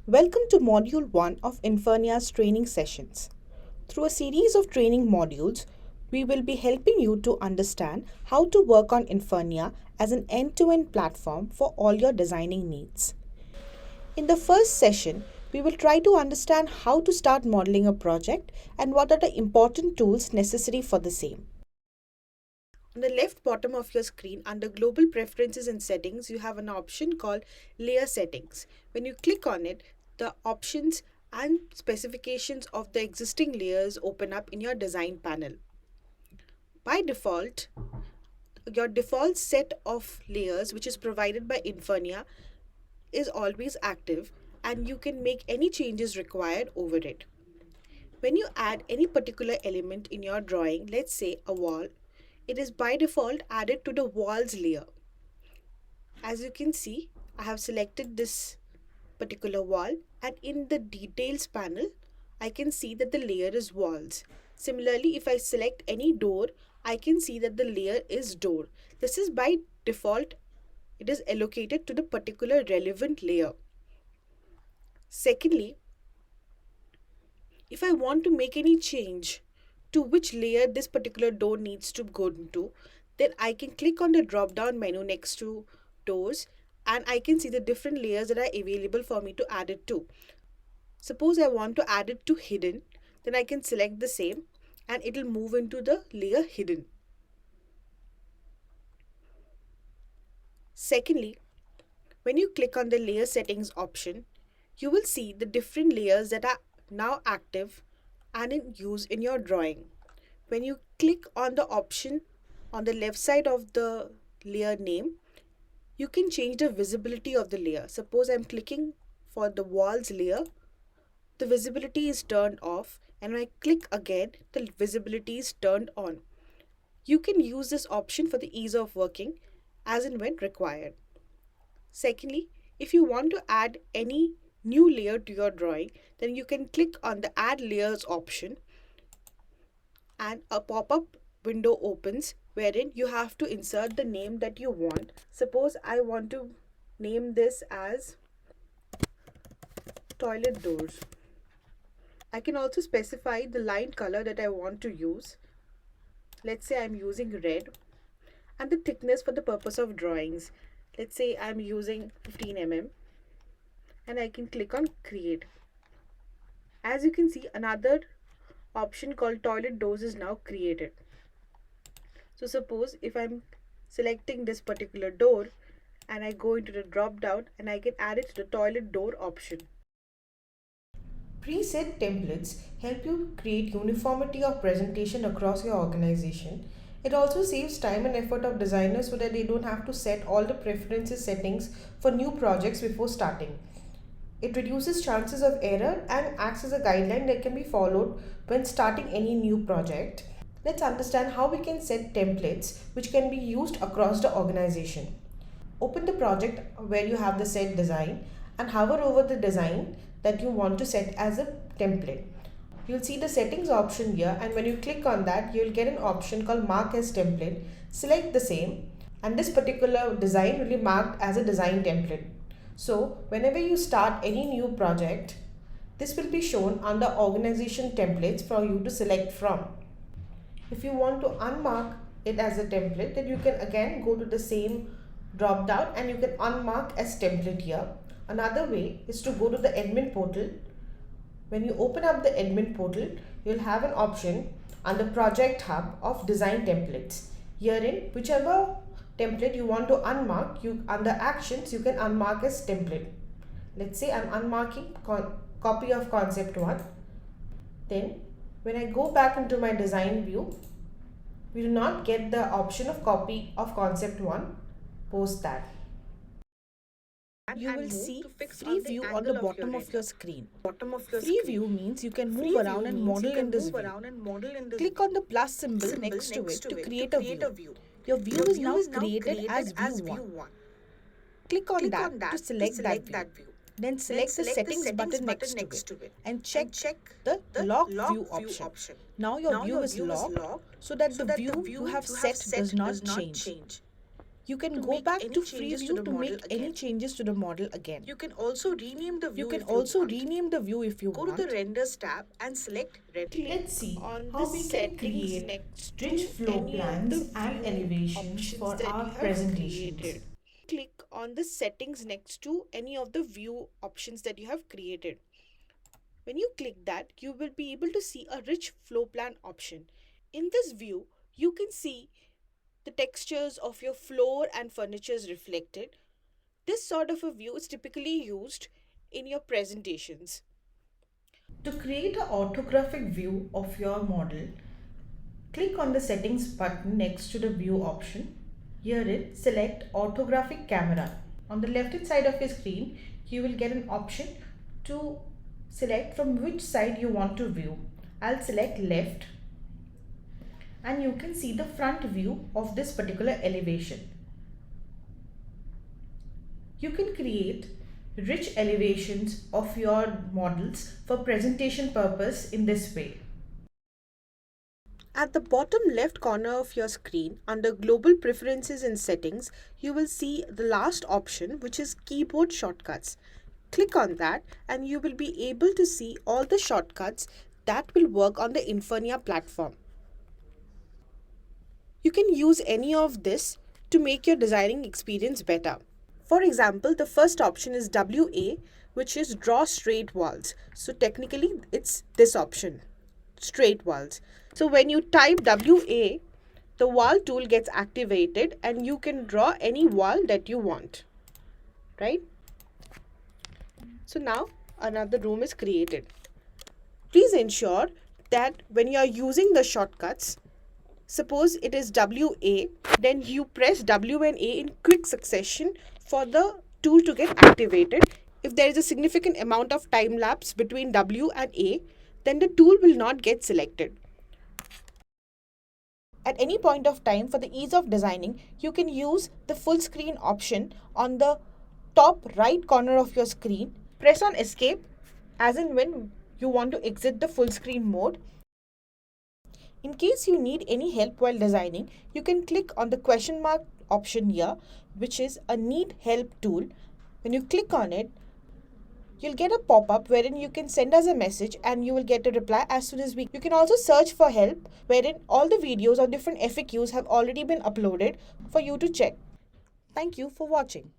Welcome to Module 1 of Infurnia's training sessions. Through a series of training modules, we will be helping you to understand how to work on Infurnia as an end-to-end platform for all your designing needs. In the first session, we will try to understand how to start modeling a project and what are the important tools necessary for the same. On the left bottom of your screen, under Global Preferences and Settings, you have an option called Layer Settings. When you click on it, the options and specifications of the existing layers open up in your design panel. By default, your default set of layers, which is provided by Infurnia, is always active and you can make any changes required over it. When you add any particular element in your drawing, let's say a wall, it is by default added to the walls layer. As you can see, I have selected this particular wall, and in the details panel, I can see that the layer is walls. Similarly, if I select any door, I can see that the layer is door. This is by default, it is allocated to the particular relevant layer. Secondly, if I want to make any change to which layer this particular door needs to go into, then I can click on the drop down menu next to doors and I can see the different layers that are available for me to add it to. Suppose I want to add it to hidden, then I can select the same and it will move into the layer hidden. Secondly, when you click on the layer settings option, you will see the different layers that are now active and in use in your drawing. When you click on the option on the left side of the layer name, you can change the visibility of the layer. Suppose I'm clicking for the walls layer, the visibility is turned off, and when I click again, the visibility is turned on. You can use this option for the ease of working as and when required. Secondly, if you want to add any new layer to your drawing, then you can click on the add layers option and a pop-up window opens wherein you have to insert the name that you want. Suppose I want to name this as toilet doors. I can also specify the line color that I want to use. Let's say I'm using red, and the thickness for the purpose of drawings. Let's say I'm using 15 mm and I can click on create. As you can see, another option called toilet doors is now created. So suppose if I'm selecting this particular door and I go into the drop down and I can add it to the toilet door option. Preset templates help you create uniformity of presentation across your organization. It also saves time and effort of designers so that they don't have to set all the preferences settings for new projects before starting. It reduces chances of error and acts as a guideline that can be followed when starting any new project. Let's understand how we can set templates which can be used across the organization. Open the project where you have the set design and hover over the design that you want to set as a template. You'll see the settings option here, and when you click on that, you'll get an option called mark as template. Select the same and this particular design will be marked as a design template. So whenever you start any new project, this will be shown under organization templates for you to select from. If you want to unmark it as a template, then you can again go to the same drop down and you can unmark as template here. Another way is to go to the admin portal. When you open up the admin portal, you'll have an option under project hub of design templates. Herein, whichever template you want to unmark, under actions you can unmark as template. Let's say I'm unmarking copy of concept 1. Then when I go back into my design view, we do not get the option of copy of concept 1 post that. You will see free view on the bottom of your screen. Free view means you can move around and model in this view. Click on the plus symbol next to it to create a view. Your view is now created as view 1. Click on that to select that view. Then select the settings button next to it and check the lock view option. Now your view is locked so that the view you have set does not change. You can to go make back any to changes to preview the to model make any again. changes to the model again. You can also rename the You view can if you also want. rename the view if you Go to the want. Renders tab and select Render. Let's see On the how we can settings create next rich to flow any of the plans and view elevations options for that our you have presentations. created. Click on the settings next to any of the view options that you have created. When you click that, you will be able to see a rich floor plan option. In this view, you can see the textures of your floor and furniture is reflected. This sort of a view is typically used in your presentations. To create an orthographic view of your model, click on the settings button next to the view option. Herein, select orthographic camera. On the left hand side of your screen, you will get an option to select from which side you want to view. I'll select left, and you can see the front view of this particular elevation. You can create rich elevations of your models for presentation purpose in this way. At the bottom left corner of your screen, under Global Preferences and Settings, you will see the last option, which is Keyboard Shortcuts. Click on that and you will be able to see all the shortcuts that will work on the Infurnia platform. You can use any of this to make your designing experience better. For example, the first option is WA, which is Draw Straight Walls. So technically, it's this option, straight walls. So when you type WA, the wall tool gets activated and you can draw any wall that you want, right? So now another room is created. Please ensure that when you are using the shortcuts, suppose it is WA, then you press W and A in quick succession for the tool to get activated. If there is a significant amount of time lapse between W and A, then the tool will not get selected. At any point of time, for the ease of designing, you can use the full screen option on the top right corner of your screen. Press on escape as in when you want to exit the full screen mode. In case you need any help while designing, you can click on the question mark option here, which is a need help tool. When you click on it, you'll get a pop-up wherein you can send us a message and you will get a reply as soon as we. You can also search for help wherein all the videos on different FAQs have already been uploaded for you to check. Thank you for watching.